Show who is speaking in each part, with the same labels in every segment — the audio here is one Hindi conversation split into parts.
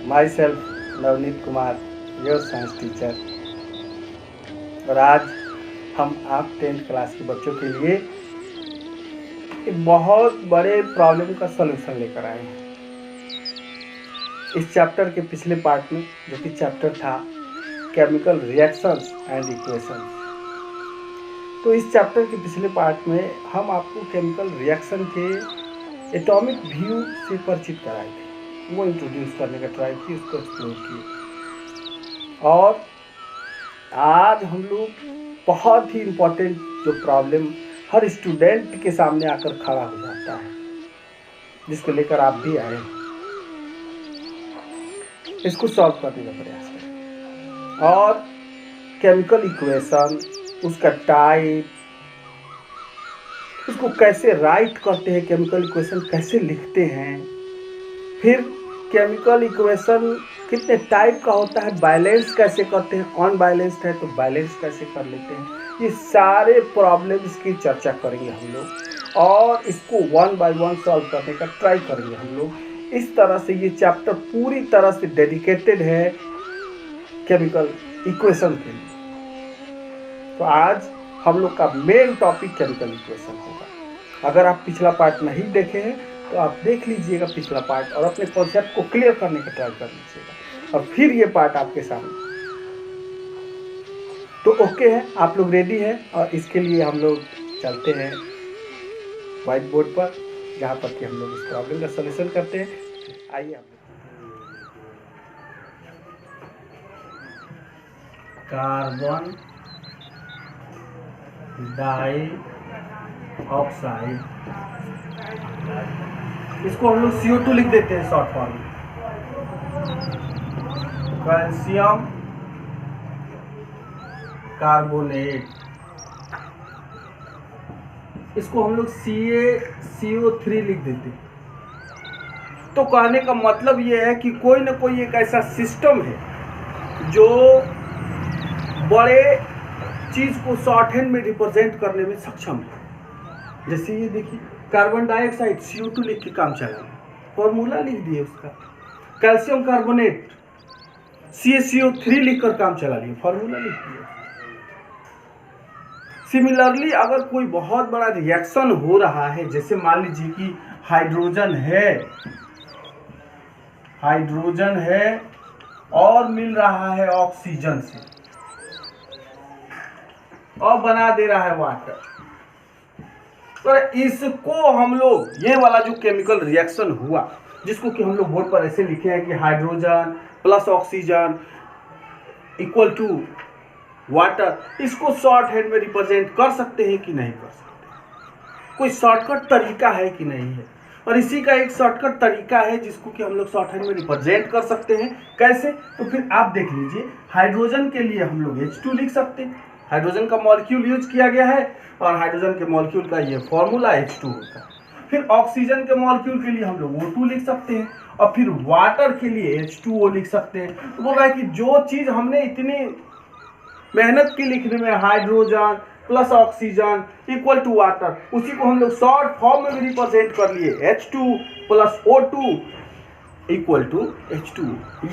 Speaker 1: My self Navneet Kumar, your science teacher. और आज हम आप 10th क्लास के बच्चों के लिए एक बहुत बड़े प्रॉब्लम का सलूशन लेकर आए हैं। इस चैप्टर के पिछले पार्ट में, जो कि चैप्टर था केमिकल रिएक्शंस एंड इक्वेशंस, तो इस चैप्टर के पिछले पार्ट में हम आपको केमिकल रिएक्शन के एटॉमिक व्यू से परिचित कराए थे। वो इंट्रोड्यूस करने का ट्राई किए, उसको एक्सप्लोर किए। और आज हम लोग बहुत ही इम्पोर्टेंट जो प्रॉब्लम हर स्टूडेंट के सामने आकर खड़ा हो जाता है, जिसको लेकर आप भी आए, इसको सॉल्व करने का प्रयास करें। और केमिकल इक्वेशन, उसका टाइप, उसको कैसे राइट करते हैं, केमिकल इक्वेशन कैसे लिखते हैं, फिर केमिकल इक्वेशन कितने टाइप का होता है, बैलेंस कैसे करते हैं, अनबैलेंस्ड है तो बैलेंस कैसे कर लेते हैं, ये सारे प्रॉब्लम्स की चर्चा करेंगे हम लोग। और इसको 1 बाय 1 सॉल्व करने का ट्राई करेंगे हम लोग। इस तरह से ये चैप्टर पूरी तरह से डेडिकेटेड है केमिकल इक्वेशन के लिए। तो आज हम लोग का मेन टॉपिक केमिकल इक्वेशन होगा। अगर आप पिछला पार्ट नहीं देखे हैं तो आप देख लीजिएगा पिछला पार्ट और अपने कॉन्सेप्ट को क्लियर करने का ट्राई कर लीजिएगा, और फिर ये पार्ट आपके सामने। तो ओके है, आप लोग रेडी हैं? और इसके लिए हम लोग चलते हैं व्हाइट बोर्ड पर, जहाँ पर कि हम लोग इस प्रॉब्लम का सलूशन करते हैं। आइए आप कार्बन डाई ऑक्साइड, इसको हम लोग CO2 लिख देते हैं शॉर्ट फॉर्म में। कैल्शियम कार्बोनेट, इसको हम लोग CaCO3 लिख देते हैं। तो कहने का मतलब ये है कि कोई ना कोई एक ऐसा सिस्टम है जो बड़े चीज को शॉर्ट हैंड में रिप्रेजेंट करने में सक्षम है। जैसे ये देखिए, कार्बन डाइऑक्साइड CO2 लिख के काम चला, फॉर्मूला लिख दिए उसका। कैल्शियम कार्बोनेट CaCO3 लिखकर काम चला लिए, फॉर्मूला लिख दिया। सिमिलरली अगर कोई बहुत बड़ा रिएक्शन हो रहा है, जैसे मान लीजिए कि हाइड्रोजन है और मिल रहा है ऑक्सीजन से और बना दे रहा है वाटर, तो इसको हम लोग, ये वाला जो केमिकल रिएक्शन हुआ, जिसको कि हम लोग बोर्ड पर ऐसे लिखे हैं कि hydrogen plus oxygen equal to water, इसको शॉर्ट हैंड में रिप्रेजेंट कर सकते हैं कि नहीं कर सकते? कोई शॉर्टकट तरीका है कि नहीं है? और इसी का एक शॉर्टकट तरीका है जिसको कि हम लोग शॉर्ट हैंड में रिप्रेजेंट कर सकते हैं। कैसे? तो फिर आप देख लीजिए, हाइड्रोजन के लिए हम लोग H2 लिख सकते हैं, हाइड्रोजन का मॉलिक्यूल यूज किया गया है और हाइड्रोजन के मॉलिक्यूल का ये फॉर्मूला H2 होता है। फिर ऑक्सीजन के मॉलिक्यूल के लिए हम लोग O2 लिख सकते हैं, और फिर वाटर के लिए H2O लिख सकते हैं। तो बोल रहा है कि जो चीज हमने इतनी मेहनत की लिखने में, hydrogen plus oxygen equal to water, उसी को हम लोग शॉर्ट फॉर्म में भी रिप्रेजेंट कर लिए, H2 plus O2 equal to H2।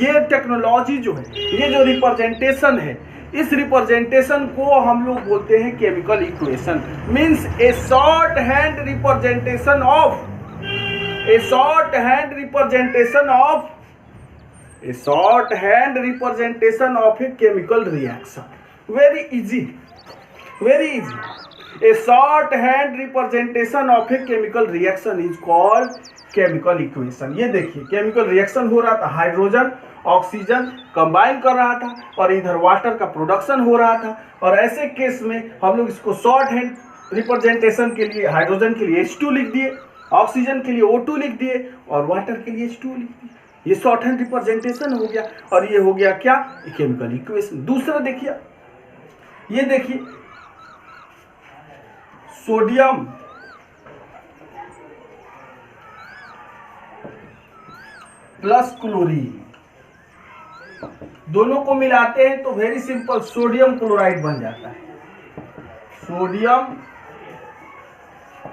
Speaker 1: ये टेक्नोलॉजी जो है, ये जो रिप्रेजेंटेशन है, इस रिप्रेजेंटेशन को हम लोग बोलते हैं chemical equation. Means A short hand representation of a chemical reaction. Very easy. A short-hand representation of a chemical reaction is called chemical equation। ये देखिए, केमिकल रिएक्शन हो रहा था, हाइड्रोजन ऑक्सीजन कंबाइन कर रहा था और इधर वाटर का प्रोडक्शन हो रहा था। और ऐसे केस में हम लोग इसको शॉर्ट हैंड रिप्रेजेंटेशन के लिए हाइड्रोजन के लिए H2 लिख दिए, ऑक्सीजन के लिए O2 लिख दिए और वाटर के लिए H2 लिख दिए। ये शॉर्ट हैंड रिप्रेजेंटेशन हो गया, और ये हो गया क्या? Chemical equation. दूसरा देखिए, ये देखिए, सोडियम प्लस क्लोरीन, दोनों को मिलाते हैं तो वेरी सिंपल सोडियम क्लोराइड बन जाता है। सोडियम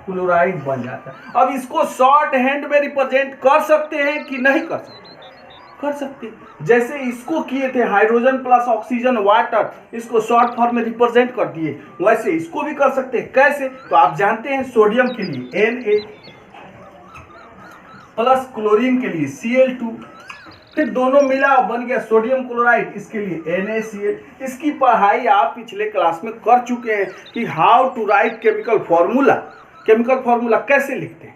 Speaker 1: क्लोराइड बन जाता है। अब इसको शॉर्ट हैंड में रिप्रेजेंट कर सकते हैं कि नहीं कर सकते? कर सकते हैं। जैसे इसको किए थे हाइड्रोजन प्लस ऑक्सीजन वाटर, इसको शॉर्ट फॉर्म में रिप्रेजेंट कर दिए, वैसे इसको भी कर सकते हैं। कैसे? तो आप जानते हैं सोडियम के लिए Na प्लस क्लोरीन के लिए Cl2, फिर दोनों मिला और बन गया सोडियम क्लोराइड, इसके लिए NaCl। इसकी पढ़ाई आप पिछले क्लास में कर चुके हैं कि how to write chemical formula, chemical formula कैसे लिखते हैं,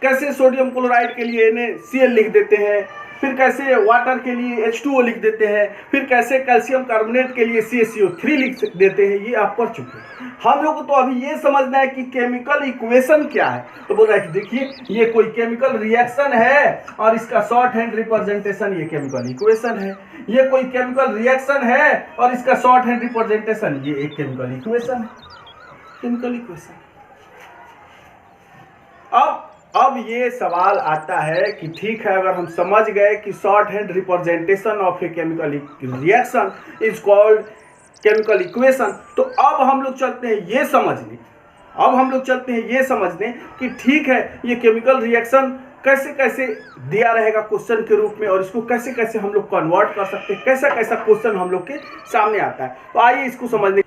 Speaker 1: कैसे सोडियम क्लोराइड के लिए NaCl लिख देते हैं, फिर कैसे वाटर के लिए H2O लिख देते हैं, फिर कैसे कैल्शियम कार्बोनेट के लिए CaCO3 लिख देते हैं, ये आप पढ़ चुके हैं। हम लोग को तो अभी ये समझना है कि केमिकल इक्वेशन क्या है। तो बोल रहा है कि देखिए ये कोई केमिकल रिएक्शन है और इसका शॉर्ट हैंड रिप्रेजेंटेशन ये केमिकल इक्वेशन है, ये कोई केमिकल रिएक्शन है और इसका शॉर्ट हैंड रिप्रेजेंटेशन ये एक केमिकल इक्वेशन है, केमिकल इक्वेशन। अब ये सवाल आता है कि ठीक है, अगर हम समझ गए कि short hand representation of a chemical reaction is called chemical equation, तो अब हम लोग चलते हैं ये समझने, कि ठीक है ये केमिकल रिएक्शन कैसे कैसे दिया रहेगा क्वेश्चन के रूप में और इसको कैसे कैसे हम लोग कन्वर्ट कर सकते हैं, कैसा कैसा क्वेश्चन हम लोग के सामने आता है। तो आइए इसको समझने।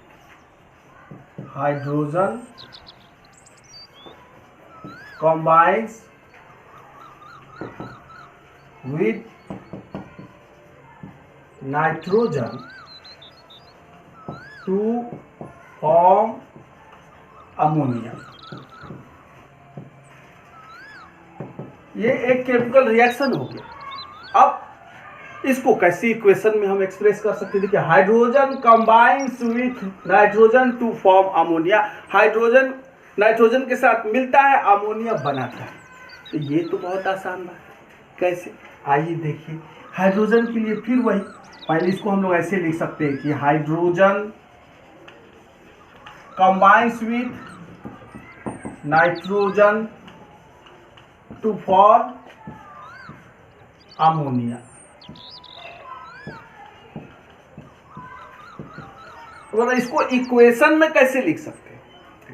Speaker 1: Hydrogen combines with nitrogen to form ammonia। ये एक केमिकल रिएक्शन हो गया। अब इसको कैसे इक्वेशन में हम एक्सप्रेस कर सकते हैं? देखिए, hydrogen combines with nitrogen to form ammonia, hydrogen nitrogen के साथ मिलता है, अमोनिया बनाता है। तो ये तो बहुत आसान बात है। कैसे? आइए देखिए, हाइड्रोजन के लिए फिर वही, पहले इसको हम लोग ऐसे लिख सकते हैं कि hydrogen combines with nitrogen to form ammonia. तो इसको इक्वेशन में कैसे लिख सकते हैं?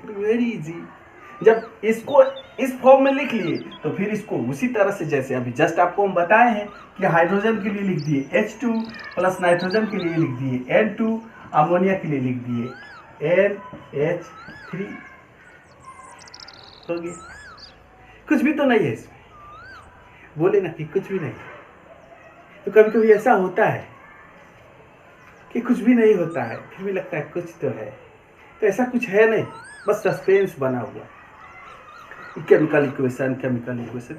Speaker 1: Very easy. जब इसको इस फॉर्म में लिख लिए तो फिर इसको उसी तरह से जैसे अभी जस्ट आपको हम बताए हैं कि हाइड्रोजन के लिए लिख दिए H2 प्लस नाइट्रोजन के लिए लिख दिए N2, अमोनिया के लिए लिख दिए NH3। हो गया। कुछ भी तो नहीं है इसमें, बोले ना कि कुछ भी नहीं। तो कभी कभी ऐसा होता है कि कुछ भी नहीं होता है, फिर भी लगता है कुछ तो है। तो ऐसा कुछ है नहीं, बस सस्पेंस बना हुआ। केमिकल इक्वेशन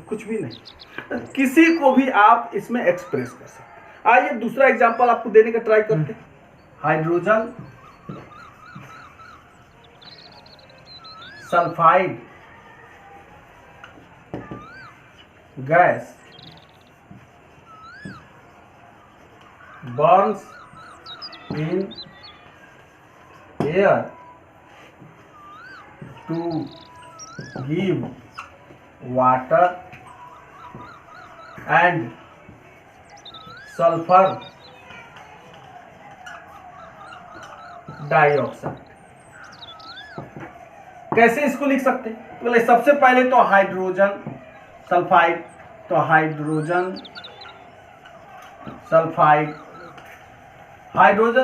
Speaker 1: कुछ भी नहीं, किसी को भी आप इसमें एक्सप्रेस कर सकते। आइए दूसरा एग्जांपल आपको देने का ट्राई करते हैं। Hydrogen sulphide gas burns in air to give water and sulfur dioxide. कैसे इसको लिख सकते हैं? बोले सबसे पहले तो हाइड्रोजन सल्फाइड, तो हाइड्रोजन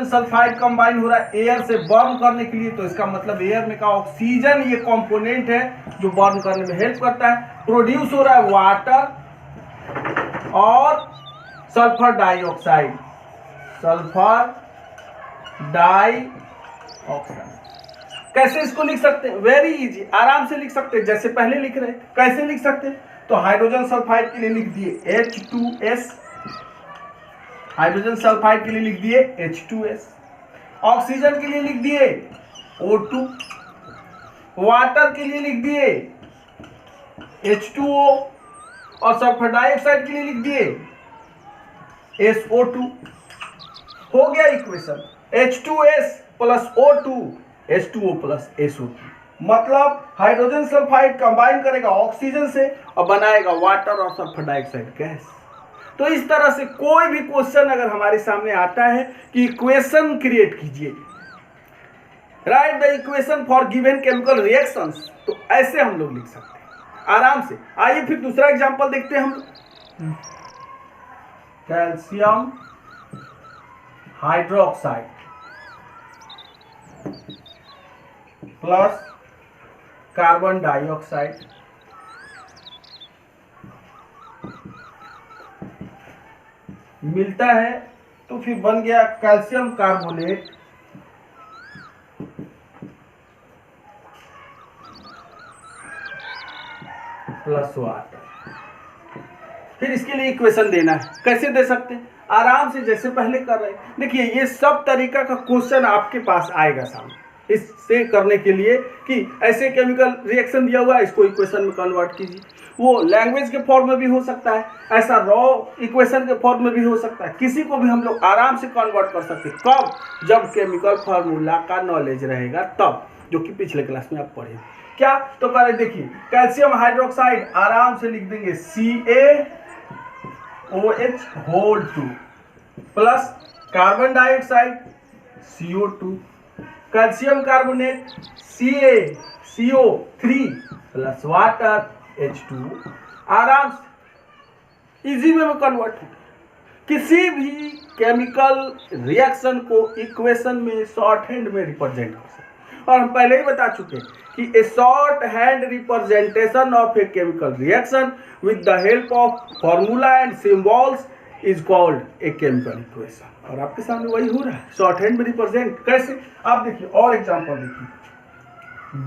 Speaker 1: सल्फाइड कंबाइन हो रहा है एयर से बर्न करने के लिए। तो इसका मतलब एयर में का ऑक्सीजन ये कंपोनेंट है जो बर्न करने में हेल्प करता है। प्रोड्यूस हो रहा है वाटर और सल्फर डाइऑक्साइड, कैसे इसको लिख सकते हैं? वेरी इजी, आराम से लिख सकते हैं, जैसे पहले लिख रहे। कैसे लिख सकते हैं? तो हाइड्रोजन सल्फाइड के लिए लिख दिए H2S, हाइड्रोजन सल्फाइड के लिए लिख दिए H2S, ऑक्सीजन के लिए लिख दिए O2, वाटर के लिए लिख दिए H2O और सल्फर डाइऑक्साइड के लिए लिख दिए SO2। हो गया equation H2S plus O2, H2O plus SO2। मतलब हाइड्रोजन सल्फाइड कंबाइन करेगा ऑक्सीजन से और बनाएगा वाटर और सल्फर डाइऑक्साइड गैस। तो इस तरह से कोई भी क्वेश्चन अगर हमारे सामने आता है कि इक्वेशन क्रिएट कीजिए, right the equation for given chemical reactions, तो ऐसे हम लोग लिख सकते हैं आराम से। आइए फिर दूसरा एग्जांपल देखते हैं हम। Calcium hydroxide plus carbon dioxide मिलता है, तो फिर बन गया कैल्शियम कार्बोनेट प्लस वाटर। फिर इसके लिए इक्वेशन देना है, कैसे दे सकते हैं? आराम से जैसे पहले कर रहे हैं। देखिए ये सब तरीका का क्वेश्चन आपके पास आएगा सामने इससे करने के लिए कि ऐसे केमिकल रिएक्शन दिया हुआ है, इसको इक्वेशन में कन्वर्ट कीजिए। वो लैंग्वेज के फॉर्म में भी हो सकता है, ऐसा रॉ इक्वेशन के फॉर्म में भी हो सकता है, किसी को भी हम लोग आराम से कन्वर्ट कर सकते हैं। कब? जब केमिकल फार्मूला का नॉलेज रहेगा तब, जो कि पिछले क्लास में आप पढ़े। क्या? तो पहले देखिए कैल्शियम हाइड्रोक्साइड आराम से लिख देंगे CaOH2 plus carbon dioxide CO2, calcium carbonate CO3 plus water H2। आराम से इजी वे में कन्वर्ट हो। किसी भी केमिकल रिएक्शन को इक्वेशन में शॉर्ट हैंड में रिप्रेजेंट कर सकते, और हम पहले ही बता चुके कि ए short hand representation of a chemical reaction with the help of formula and symbols is called a chemical equation. और आपके सामने वही हो रहा है, शॉर्ट हैंड में रिप्रेजेंट। कैसे? आप देखिए और एग्जांपल देखिए,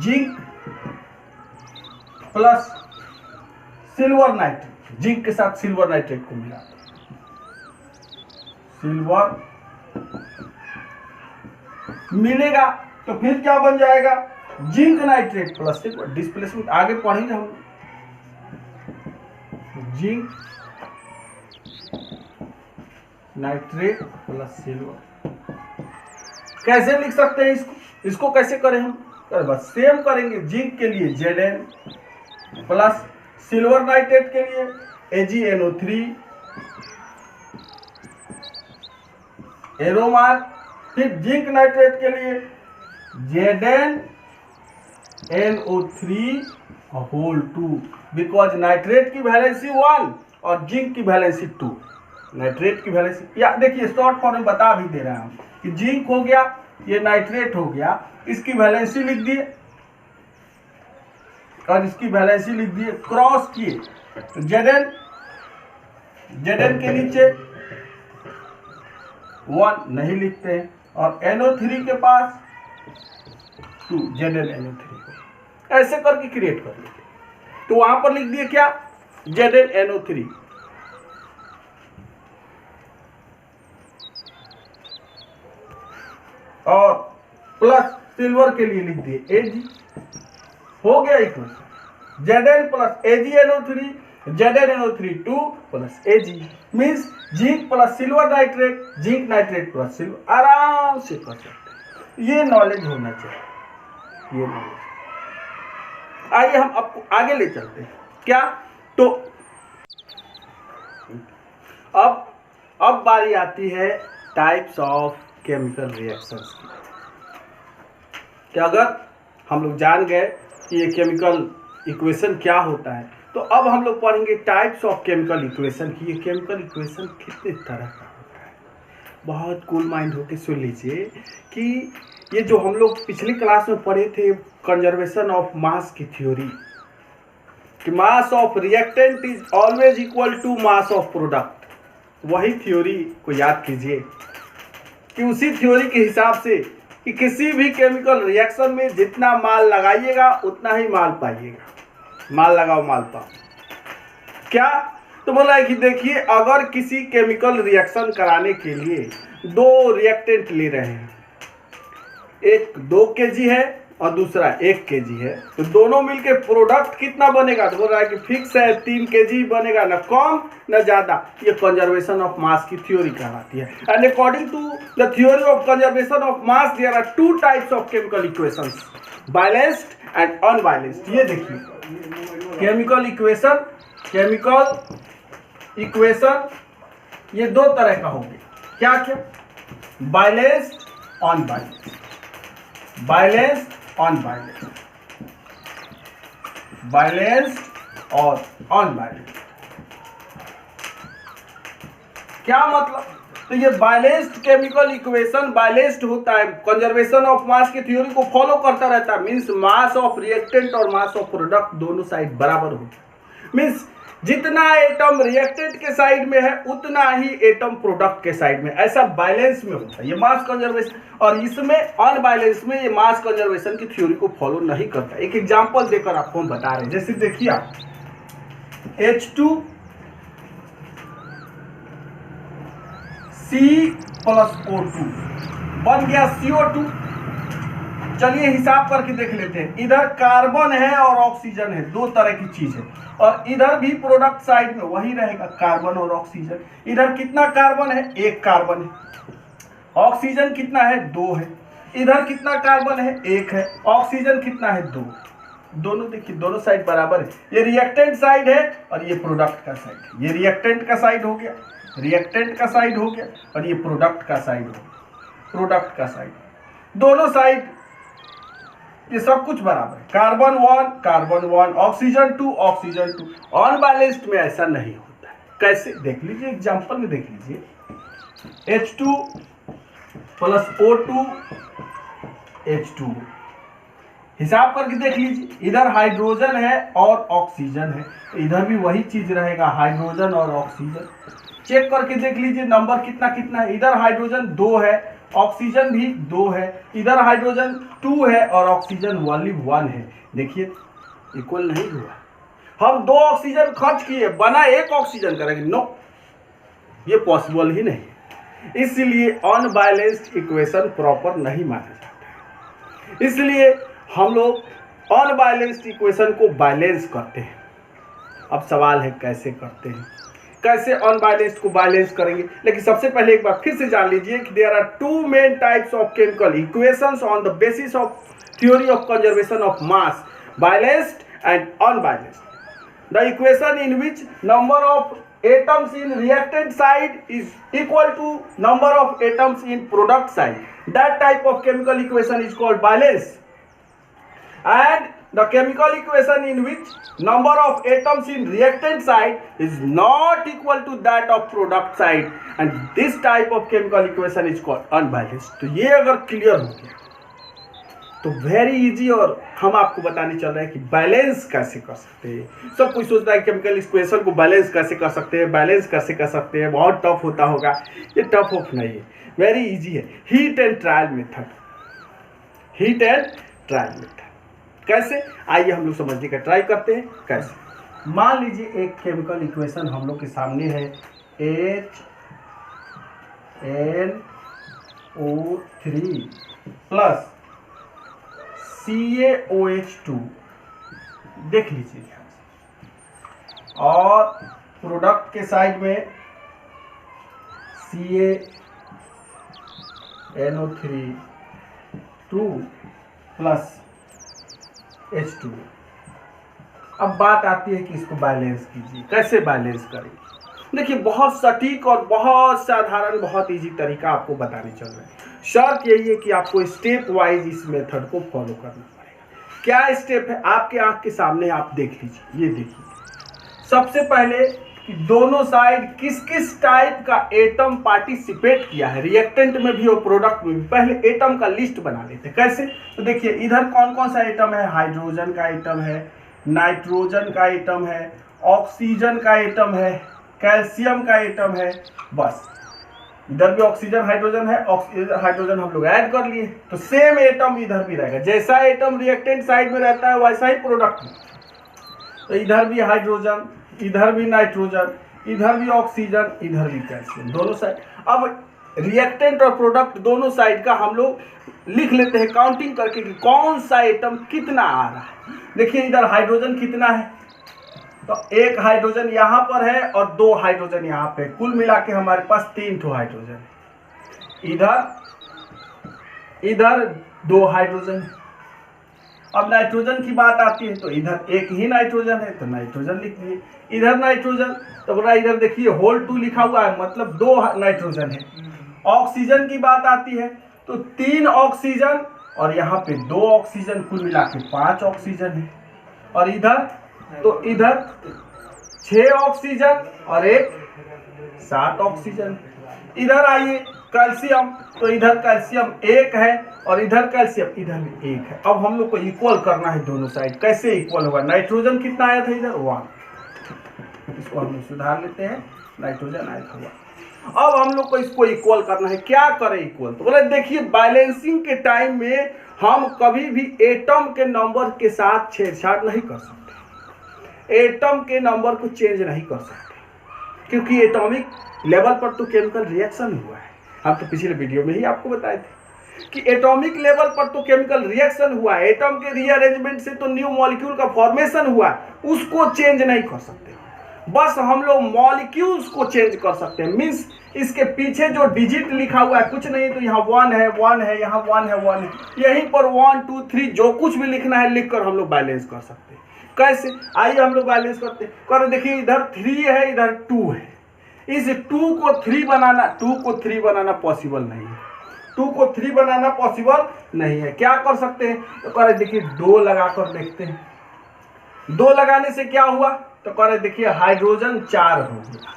Speaker 1: zinc plus silver nitrate, zinc के साथ सिल्वर नाइट्रेट को मिला, सिल्वर मिलेगा तो फिर क्या बन जाएगा? Zinc nitrate plus silver. Displacement आगे पढ़ेंगे हम, जिंक नाइट्रेट प्लस सिल्वर। कैसे लिख सकते हैं इसको? इसको कैसे करें हम? बस सेम करेंगे। जिंक के लिए Zn प्लस सिल्वर नाइट्रेट के लिए AgNO3 एरो मार्क, फिर जिंक नाइट्रेट के लिए ZnNO3 होल 2, बिकॉज नाइट्रेट की वैलेंसी 1 और जिंक की वैलेंसी 2। नाइट्रेट की वैलेंसी या देखिए शॉर्ट फॉर्म में बता भी दे रहे हैं हम कि जिंक हो गया, ये नाइट्रेट हो गया, इसकी वैलेंसी लिख दिए और इसकी वैलेंसी लिख दिए, क्रॉस किए तो Zn के नीचे 1 नहीं लिखते हैं और NO3 के पास 2, ZnNO3 ऐसे करके क्रिएट कर लेते। तो वहां पर लिख दिए क्या? ZnNO3 और प्लस सिल्वर के लिए लिख दिए Ag। हो गया equation. Zn plus AgNO3 ZnNO3 2 plus Ag means zinc plus silver nitrate, zinc nitrate plus silver. आराम से कर सकते हैं, ये नॉलेज होना चाहिए, ये नॉलेज। आइए हम आपको आगे ले चलते हैं। क्या? तो अब बारी आती है टाइप्स ऑफ केमिकल रिएक्शंस की। कि अगर हम लोग जान गए कि ये केमिकल इक्वेशन क्या होता है, तो अब हम लोग पढ़ेंगे टाइप्स ऑफ केमिकल इक्वेशन की। ये केमिकल इक्वेशन कितने तरह का होता है। बहुत कूल माइंड होके सुन लीजिए कि ये जो हम लोग पिछली क्लास में पढ़े थे कंजर्वेशन ऑफ मास की थ्योरी, कि mass of reactant is always equal to mass of product, वही थ्योरी को याद कीजिए कि उसी थ्योरी के हिसाब से कि किसी भी केमिकल रिएक्शन में जितना माल लगाइएगा उतना ही माल पाइएगा। माल लगाओ माल पाओ। क्या? तो बोला है कि देखिए अगर किसी केमिकल रिएक्शन कराने के लिए 2 रिएक्टेंट ले रहे हैं, एक 2 kg है और दूसरा 1 kg है, तो दोनों मिलके प्रोडक्ट कितना बनेगा? तो बोल रहा है कि फिक्स है 3 kg बनेगा, ना कम ना ज्यादा। ये कंजर्वेशन ऑफ मास की थ्योरी कहलाती है। And according to the theory of conservation of mass there are 2 types of chemical equations, balanced and unbalanced. ये देखिए केमिकल इक्वेशन ये 2 तरह का होंगे। क्या क्या? Balanced unbalanced, balanced unbalanced, balanced और अनबैलेंस्ड। क्या मतलब? तो ये बैलेंस्ड केमिकल इक्वेशन बैलेंस्ड होता है, कंजर्वेशन ऑफ मास की थ्योरी को फॉलो करता रहता है। मीन्स मास ऑफ रिएक्टेंट और मास ऑफ प्रोडक्ट दोनों साइड बराबर होता है। मीन्स जितना एटम रिएक्टेंट के साइड में है उतना ही एटम प्रोडक्ट के साइड में, ऐसा बैलेंस में होता है ये मास कंजर्वेशन। और इसमें अनबैलेंस में ये मास कंजर्वेशन की थ्योरी को फॉलो नहीं करता। एक एग्जांपल देकर आपको हम बता रहे हैं, जैसे देखिए आप H2 C प्लस O2 बन गया CO2। चलिए हिसाब करके देख लेते हैं। इधर कार्बन है और ऑक्सीजन है, दो तरह की चीज है। और इधर भी प्रोडक्ट साइड में वही रहेगा, कार्बन और ऑक्सीजन। इधर कितना कार्बन है? एक कार्बन है। ऑक्सीजन कितना है? दो है। इधर कितना कार्बन है? एक है। ऑक्सीजन कितना है? दो। दोनों देखिए, दोनों साइड बराबर है। ये रिएक्टेंट साइड है और ये प्रोडक्ट का साइड है। ये रिएक्टेंट का साइड हो गया, रिएक्टेंट का साइड हो गया, और ये प्रोडक्ट का साइड हो गया, प्रोडक्ट का साइड। दोनों साइड ये सब कुछ बराबर है। Carbon 1 carbon 1, oxygen 2 oxygen 2। Unbalanced में ऐसा नहीं होता है। कैसे? देख लीजिए, एग्जांपल में देख लीजिए। H2 प्लस O2 H2, हिसाब करके देख लीजिए। इधर हाइड्रोजन है और ऑक्सीजन है, इधर भी वही चीज रहेगा, हाइड्रोजन और ऑक्सीजन। चेक करके देख लीजिए नंबर कितना कितना है। इधर हाइड्रोजन 2 है, ऑक्सीजन भी 2 है। इधर हाइड्रोजन 2 है और ऑक्सीजन ओनली 1 है। देखिए इक्वल नहीं हुआ। हम 2 ऑक्सीजन खर्च किए, बना 1 ऑक्सीजन करेंगे? नो, ये पॉसिबल ही नहीं। इसलिए अनबैलेंस्ड इक्वेशन प्रॉपर नहीं माना जाता। इसलिए हम लोग अनबैलेंस्ड इक्वेशन को बैलेंस करते हैं। अब सवाल है कैसे करते हैं, कैसे अनबैलेंस्ड को बैलेंस करेंगे। लेकिन सबसे पहले एक बार फिर से जान लीजिए कि there are 2 main types of chemical equations on the basis of theory of conservation of mass, balanced and unbalanced. The equation in which number of atoms in reactant side is equal to number of atoms in product side, that type of chemical equation is called balance. And the chemical equation in which number of atoms in reactant side is not equal to that of product side, and this type of chemical equation is called unbalanced. तो ये अगर क्लियर हो गया तो वेरी इजी। और हम आपको बताने चल रहे हैं कि बैलेंस कैसे कर सकते हैं। सब कुछ सोचता है केमिकल इक्वेशन को बैलेंस कैसे कर सकते हैं, बैलेंस कैसे कर सकते हैं, बहुत टफ होता होगा। ये टफ ऑफ नहीं है, वेरी इजी है। Heat and trial method, heat and trial method कैसे, आइए हम लोग समझने का ट्राई करते हैं। कैसे? मान लीजिए एक केमिकल इक्वेशन हम लोग के सामने है, HNO3 प्लस CaOH2, देख लीजिए ध्यान से। और प्रोडक्ट के साइड में CaNO3 2 प्लस H2। अब बात आती है कि इसको बैलेंस कीजिए। कैसे बैलेंस करें? देखिए बहुत सटीक और बहुत साधारण, बहुत इजी तरीका आपको बताने चल रहे हैं। शर्त यही है कि आपको स्टेप वाइज इस मेथड को फॉलो करना पड़ेगा। क्या स्टेप है? आपके आंख के सामने आप देख लीजिए। ये देखिए, सबसे पहले कि दोनों साइड किस किस टाइप का एटम पार्टिसिपेट किया है, रिएक्टेंट में भी और प्रोडक्ट में भी। पहले एटम का लिस्ट बना लेते हैं। कैसे? तो देखिए इधर कौन कौन सा एटम है। हाइड्रोजन का एटम है, नाइट्रोजन का एटम है, ऑक्सीजन का एटम है, कैल्शियम का एटम है। बस इधर भी ऑक्सीजन हाइड्रोजन है, हाइड्रोजन हम लोग ऐड कर लिए, तो सेम एटम इधर भी रहेगा। जैसा एटम रिएक्टेंट साइड में रहता है वैसा ही प्रोडक्ट में। तो इधर भी हाइड्रोजन, इधर भी नाइट्रोजन, इधर भी ऑक्सीजन, इधर भी कैल्शियम, दोनों साइड। अब रिएक्टेंट और प्रोडक्ट दोनों साइड का हम लोग लिख लेते हैं काउंटिंग करके कि कौन सा एटम कितना आ रहा है। देखिए इधर हाइड्रोजन कितना है, तो एक हाइड्रोजन यहाँ पर है और 2 हाइड्रोजन यहाँ पे, कुल मिला के हमारे पास 3 ठो हाइड्रोजन है। इधर 2 हाइड्रोजन है। अब नाइट्रोजन की बात आती है तो इधर एक ही नाइट्रोजन है तो नाइट्रोजन लिख दिए। इधर नाइट्रोजन, तो बोला इधर देखिए होल 2 लिखा हुआ है, मतलब 2 नाइट्रोजन है। ऑक्सीजन की बात आती है तो 3 ऑक्सीजन और यहाँ पे 2 ऑक्सीजन, कुल मिला के 5 ऑक्सीजन है। और इधर तो इधर 6 ऑक्सीजन और एक 7 ऑक्सीजन। इधर आइए कैल्शियम, तो इधर कैल्शियम 1 है और इधर कैल्शियम इधर भी 1 है। अब हम लोग को इक्वल करना है दोनों साइड। कैसे इक्वल होगा? नाइट्रोजन कितना आया था इधर? 1। इसको हम लोग सुधार लेते हैं, नाइट्रोजन आया था 1। अब हम लोग को इसको इक्वल करना है। क्या करें इक्वल? तो बोले देखिए बैलेंसिंग के टाइम में हम कभी भी एटम के नंबर के साथ छेड़छाड़ नहीं कर सकते, एटम के नंबर को चेंज नहीं कर सकते, क्योंकि एटॉमिक लेवल पर तो केमिकल रिएक्शन हुआ है। हम तो पिछले वीडियो में ही आपको बताए थे कि एटॉमिक लेवल पर तो केमिकल रिएक्शन हुआ है, एटम के रीअरेंजमेंट से तो न्यू मॉलिक्यूल का फॉर्मेशन हुआ है, उसको चेंज नहीं कर सकते। बस हम लोग मॉलिक्यूल्स को चेंज कर सकते हैं। मीन्स इसके पीछे जो डिजिट लिखा हुआ है कुछ नहीं, तो यहाँ 1 है, 1 है, यहाँ 1 है, 1 है, यहीं पर 1 2 3 जो कुछ भी लिखना है लिखकर हम लोग बैलेंस कर सकते हैं। कैसे? आइए हम लोग बैलेंस करते हैं। कर देखिए इधर 3 है, इधर 2 है। इस 2 को 3 बनाना पॉसिबल नहीं है। 2 को 3 बनाना पॉसिबल नहीं है। क्या कर सकते हैं? तो कह रहे देखिए 2 लगाकर देखते हैं। 2 लगाने से क्या हुआ? तो कह रहे देखिए हाइड्रोजन 4 हो गया।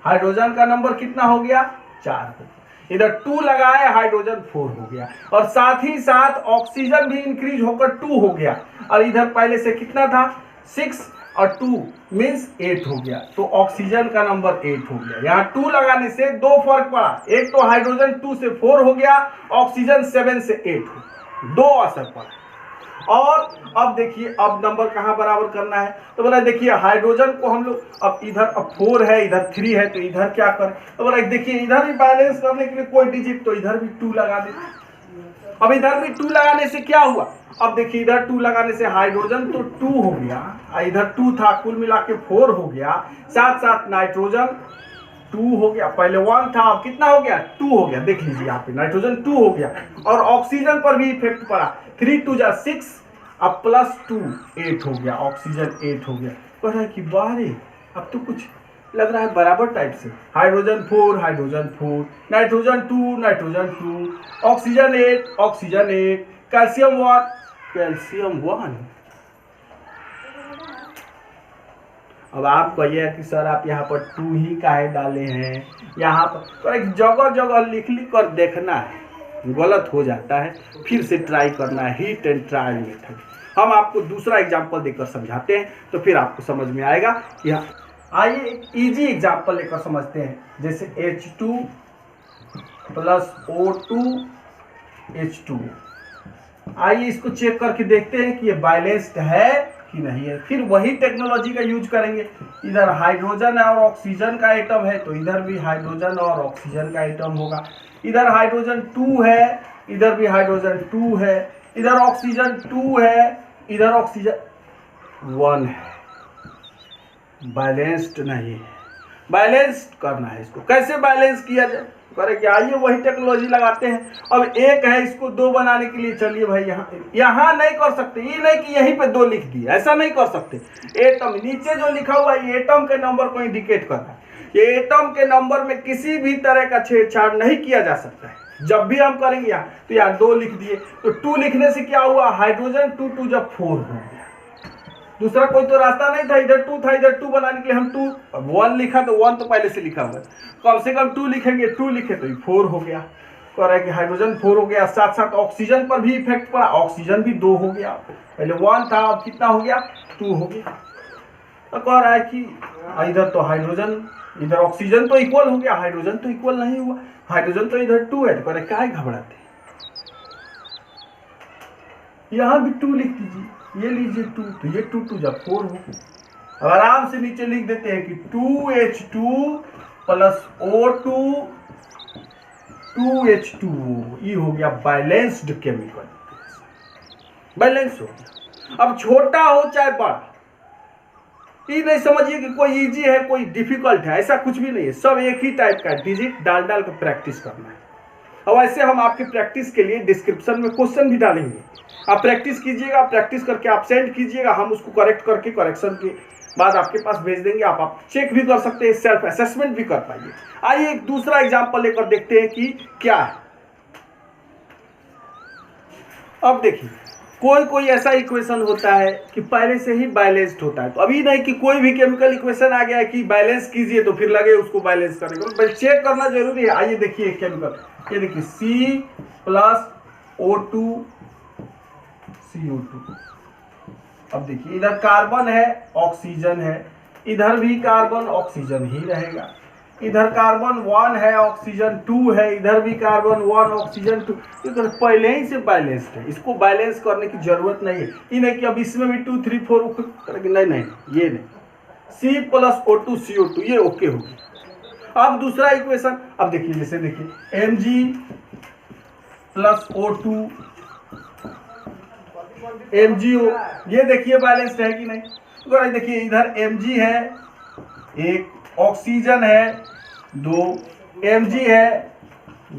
Speaker 1: हाइड्रोजन का नंबर कितना हो गया? 4 हो गया। इधर 2 लगाए, हाइड्रोजन 4 हो गया, और साथ ही साथ ऑक्सीजन भी इंक्रीज होकर 2 हो गया। और इधर पहले से कितना था? 6 और 2 मीन्स 8 हो गया। तो ऑक्सीजन का नंबर 8 हो गया। यहाँ 2 लगाने से 2 फर्क पड़ा। एक तो हाइड्रोजन 2 से 4 हो गया, ऑक्सीजन 7 से 8 हो गया, 2 असर पड़ा। और अब देखिए अब नंबर कहाँ बराबर करना है? तो बोला देखिए हाइड्रोजन को हम लोग अब इधर अब 4 है, इधर 3 है, तो इधर क्या करें? तो बोला देखिए इधर भी बैलेंस करने के लिए कोई डिजिट, तो इधर भी 2 लगा देते। अब इधर भी 2 लगाने से क्या हुआ? अब देखिए इधर 2 लगाने से हाइड्रोजन तो 2 हो गया, इधर 2 था, कुल मिला के 4 हो गया, साथ साथ नाइट्रोजन 2 हो गया। पहले 1 था, अब कितना हो गया? 2 हो गया। देख लीजिए यहाँ पे नाइट्रोजन 2 हो गया, और ऑक्सीजन पर भी इफेक्ट पड़ा। 3 2 जा 6, अब प्लस 2 8 हो गया, ऑक्सीजन 8 हो गया। कह रहा है कि बारे अब तो कुछ लग रहा है बराबर टाइप से। Hydrogen 4 hydrogen 4, nitrogen 2 nitrogen 2, oxygen 8 oxygen 8, calcium 1 calcium 1। अब आप कहिए कि सर आप यहाँ पर 2 ही काहे डाले हैं? यहाँ पर जगह जगह लिख लिख कर देखना है, गलत हो जाता है, फिर से ट्राई करना है। Hit and trial method. हम आपको दूसरा एग्जाम्पल देकर समझाते हैं, तो फिर आपको समझ में आएगा कि आइए एक इजी एग्जाम्पल लेकर समझते हैं। जैसे H2 प्लस O2 H2। आइए इसको चेक करके देखते हैं कि ये बैलेंस्ड है कि नहीं है। फिर वही टेक्नोलॉजी का यूज करेंगे। इधर हाइड्रोजन और ऑक्सीजन का एटम है, तो इधर भी हाइड्रोजन और ऑक्सीजन का एटम होगा। इधर हाइड्रोजन 2 है, इधर भी हाइड्रोजन 2 है, इधर ऑक्सीजन 2 है, इधर ऑक्सीजन 1 है। बैलेंस्ड नहीं है। बैलेंस करना है इसको। कैसे बैलेंस किया जाए? करेंगे आइए वही टेक्नोलॉजी लगाते हैं। अब 1 है, इसको 2 बनाने के लिए चलिए भाई यहाँ नहीं कर सकते। ये नहीं कि यहीं पे 2 लिख दिए, ऐसा नहीं कर सकते। एटम नीचे जो लिखा हुआ है ये एटम के नंबर को इंडिकेट करता है। ये एटम के नंबर में किसी भी तरह का छेड़छाड़ नहीं किया जा सकता है। जब भी हम करेंगे यहाँ, तो यहाँ 2 लिख दिए, तो 2 लिखने से क्या हुआ? हाइड्रोजन 2 2 जब 4 हो गया। दूसरा कोई तो रास्ता नहीं था। इधर 2 था, इधर 2 बनाने के लिए हम 2 1 लिखा, तो 1 तो पहले से लिखा हुआ है, कम से कम 2 लिखेंगे। 2 लिखे तो 4 हो गया। कह रहा है कि हाइड्रोजन 4 हो गया, साथ साथ ऑक्सीजन पर भी इफेक्ट पड़ा, ऑक्सीजन भी 2 हो गया। पहले 1 था, अब कितना हो गया? 2 हो गया। तो कह रहा है कि इधर तो हाइड्रोजन इधर ऑक्सीजन तो इक्वल हो गया, हाइड्रोजन तो इक्वल नहीं हुआ, हाइड्रोजन तो इधर 2 है। तो कह रहे काहे घबराते, यहाँ भी 2 लिख दीजिए, ये लीजिए 2, तो ये 2 2 जब 4 हो। अब आराम से नीचे लिख देते हैं कि 2H2 प्लस O2 2H2O। ये हो गया बैलेंस्ड केमिकल। बैलेंस हो गया। अब छोटा हो चाहे बड़ा, ये नहीं समझिए कि कोई इजी है कोई डिफिकल्ट है, ऐसा कुछ भी नहीं है। सब एक ही टाइप का डिजिट डाल डाल कर प्रैक्टिस करना है। और वैसे हम आपकी प्रैक्टिस के लिए डिस्क्रिप्शन में क्वेश्चन भी डालेंगे, आप प्रैक्टिस कीजिएगा, प्रैक्टिस करके आप सेंड कीजिएगा, हम उसको करेक्ट करके करेक्शन के बाद आपके पास भेज देंगे। आप चेक भी कर सकते हैं, सेल्फ असेसमेंट भी कर पाइए। आइए एक दूसरा एग्जांपल लेकर देखते हैं कि क्या है। अब देखिए कोई कोई ऐसा इक्वेशन होता है कि पहले से ही बैलेंस्ड होता है। तो अभी नहीं कि कोई भी केमिकल इक्वेशन आ गया है कि बैलेंस कीजिए तो फिर लगे उसको बैलेंस करने को, पहले चेक करना जरूरी है। आइए देखिए केमिकल, ये देखिए C+O2 CO2। अब देखिए इधर कार्बन है, ऑक्सीजन है, इधर भी कार्बन ऑक्सीजन ही रहेगा। इधर कार्बन 1 है, ऑक्सीजन 2 है, इधर भी कार्बन 1 ऑक्सीजन 2। इधर पहले ही से बैलेंस्ड है, इसको बैलेंस करने की जरूरत नहीं है। ये नहीं कि अब इसमें भी 2 3 4 नहीं, ये नहीं। C+O2 CO2 ये ओके होगी। अब दूसरा इक्वेशन, अब देखिए जैसे देखिए Mg+O2 MgO, ये देखिए बैलेंस्ड है कि नहीं। तो देखिए इधर Mg है 1, ऑक्सीजन है 2, Mg है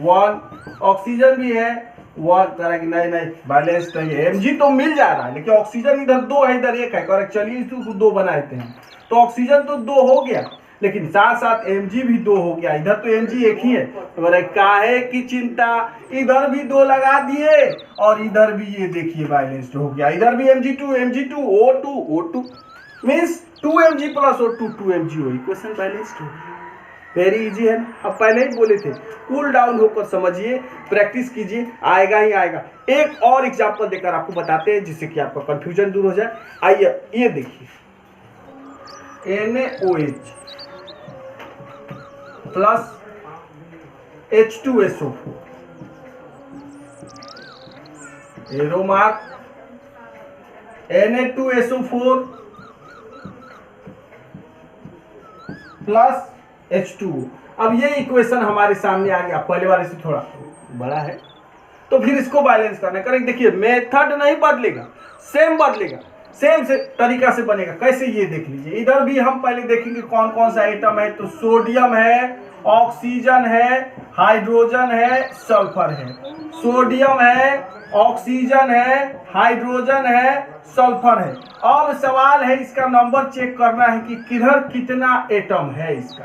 Speaker 1: 1, ऑक्सीजन भी है 1। तरह की नहीं बैलेंस्ड है। Mg तो मिल जा रहा है लेकिन ऑक्सीजन इधर 2 है, इधर 1 है। करेक्ट, चलिए इसको 2 बनाते हैं तो ऑक्सीजन तो 2 हो गया, लेकिन साथ साथ Mg भी 2 हो गया। इधर तो Mg एक ही है, तो काहे की चिंता, इधर भी 2 लगा दिए और इधर भी ये देखिए बैलेंस्ड हो गया। इधर भी Mg2 O2 means 2Mg+O2 2MgO, equation balanced हो गया। वेरी इजी है। अब पहले ही बोले थे, कूल डाउन होकर समझिए, प्रैक्टिस कीजिए, आएगा ही आएगा। एक और एग्जांपल देकर आपको बताते हैं जिससे कि आपका कंफ्यूजन दूर हो जाए। आइए ये देखिए NaOH plus H2SO4, arrow mark, Na2SO4 plus H2O। अब ये इक्वेशन हमारे सामने आ गया, पहले वाले से थोड़ा बड़ा है, तो फिर इसको बैलेंस करना है। करेक्ट, देखिए मेथड नहीं बदलेगा, सेम बदलेगा, सेम से तरीका से बनेगा। कैसे, ये देख लीजिए। इधर भी हम पहले देखेंगे कौन कौन सा एटम है। तो सोडियम है, ऑक्सीजन है, हाइड्रोजन है, सल्फर है। सोडियम है, ऑक्सीजन है, हाइड्रोजन है, सल्फर है। अब सवाल है इसका नंबर चेक करना है कि किधर कितना एटम है इसका।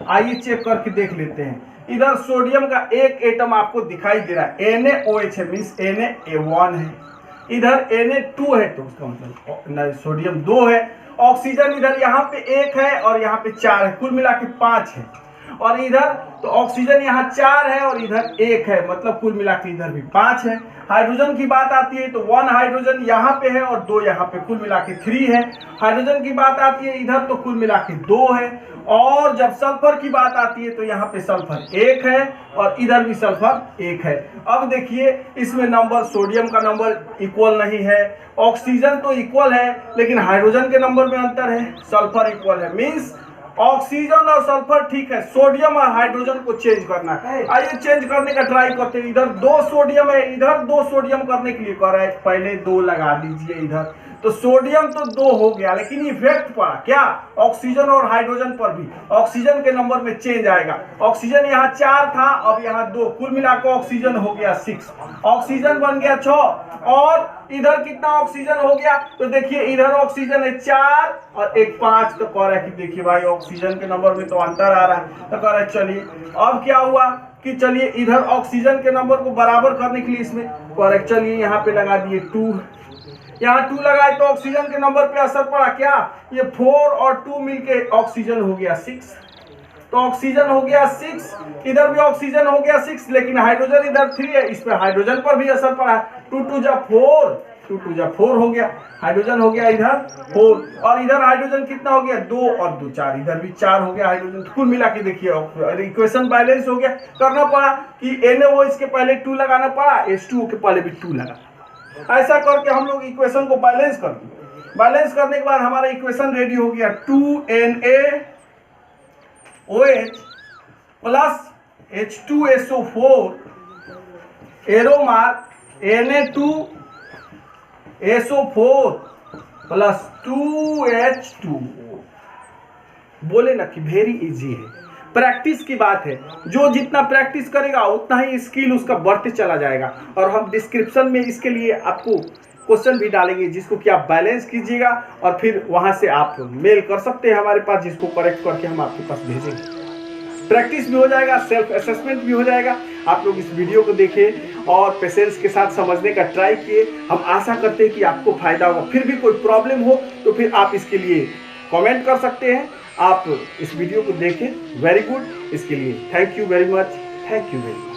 Speaker 1: आइए चेक करके देख लेते हैं। इधर सोडियम का एक एटम आपको दिखाई दे रहा है, NaOH है, मीन्स Na1 है। इधर Na2 है तो उसका मतलब सोडियम 2 है। ऑक्सीजन इधर यहाँ पे 1 है और यहाँ पे 4 है, कुल मिला के 5 है। और इधर तो ऑक्सीजन यहाँ 4 है और इधर 1 है, मतलब कुल मिला के इधर भी 5 है। हाइड्रोजन की बात आती है तो 1 हाइड्रोजन यहाँ पे है और 2 यहाँ पे, कुल मिला के 3 है। हाइड्रोजन की बात आती है इधर तो कुल मिला के 2 है। और जब सल्फर की बात आती है तो यहाँ पे सल्फर 1 है और इधर भी सल्फर 1 है। अब देखिए इसमें नंबर, सोडियम का नंबर इक्वल नहीं है, ऑक्सीजन तो इक्वल है लेकिन हाइड्रोजन के नंबर में अंतर है, सल्फर इक्वल है। मीन्स ऑक्सीजन और सल्फर ठीक है, सोडियम और हाइड्रोजन को चेंज करना है। आइए चेंज करने का ट्राई करते हैं। इधर 2 सोडियम है, इधर 2 सोडियम करने के लिए कह रहा है, पहले 2 लगा दीजिए इधर। तो सोडियम तो 2 हो गया लेकिन इफेक्ट पड़ा क्या, ऑक्सीजन और हाइड्रोजन पर भी। ऑक्सीजन के नंबर में चेंज आएगा। ऑक्सीजन यहाँ 4 था, अब यहाँ 2, कुल मिलाकर ऑक्सीजन हो गया 6, ऑक्सीजन बन गया 6। और इधर कितना ऑक्सीजन हो गया, तो देखिए इधर ऑक्सीजन है 4 और एक 5। तो कह रहा है कि देखिए भाई ऑक्सीजन के नंबर में तो अंतर आ रहा है। तो कह रहा है चलिए अब क्या हुआ कि चलिए इधर ऑक्सीजन के नंबर को बराबर करने के लिए इसमें कह रहा है चलिए यहाँ पे लगा दिए 2, यहाँ 2 लगाए तो ऑक्सीजन के नंबर पे असर पड़ा क्या, ये 4 और 2 मिलके ऑक्सीजन हो गया 6। तो ऑक्सीजन हो गया 6, इधर भी ऑक्सीजन हो गया 6, लेकिन हाइड्रोजन इधर 3 है, इस पे हाइड्रोजन पर भी असर पड़ा। 2 2 जा 4, 2 2 जा 4 हो गया, हाइड्रोजन हो गया इधर 4 और इधर हाइड्रोजन कितना हो गया 2 और 2 4, इधर भी 4 हो गया हाइड्रोजन। कुल मिला के देखिए इक्वेशन बैलेंस हो गया। करना पड़ा कि NaOH के पहले 2 लगाना पड़ा, H2O के पहले भी 2 लगा। ऐसा करके हम लोग इक्वेशन को बैलेंस कर दिए। बैलेंस करने के बाद हमारा इक्वेशन रेडी हो गया, 2NaOH plus H2SO4 arrow mark Na2SO4 plus 2H2O। बोले ना कि वेरी इजी है, प्रैक्टिस की बात है। जो जितना प्रैक्टिस करेगा उतना ही स्किल उसका बढ़ते चला जाएगा। और हम डिस्क्रिप्शन में इसके लिए आपको क्वेश्चन भी डालेंगे जिसको कि आप बैलेंस कीजिएगा और फिर वहां से आप मेल कर सकते हैं हमारे पास, जिसको करेक्ट करके हम आपके पास भेजेंगे। प्रैक्टिस भी हो जाएगा, सेल्फ असेसमेंट भी हो जाएगा। आप लोग इस वीडियो को देखें और पेशेंस के साथ समझने का ट्राई किए। हम आशा करते हैं कि आपको फायदा हो। फिर भी कोई प्रॉब्लम हो तो फिर आप इसके लिए कमेंट कर सकते हैं। आप इस वीडियो को देखें। Very good. इसके लिए thank you very much. Thank you very much.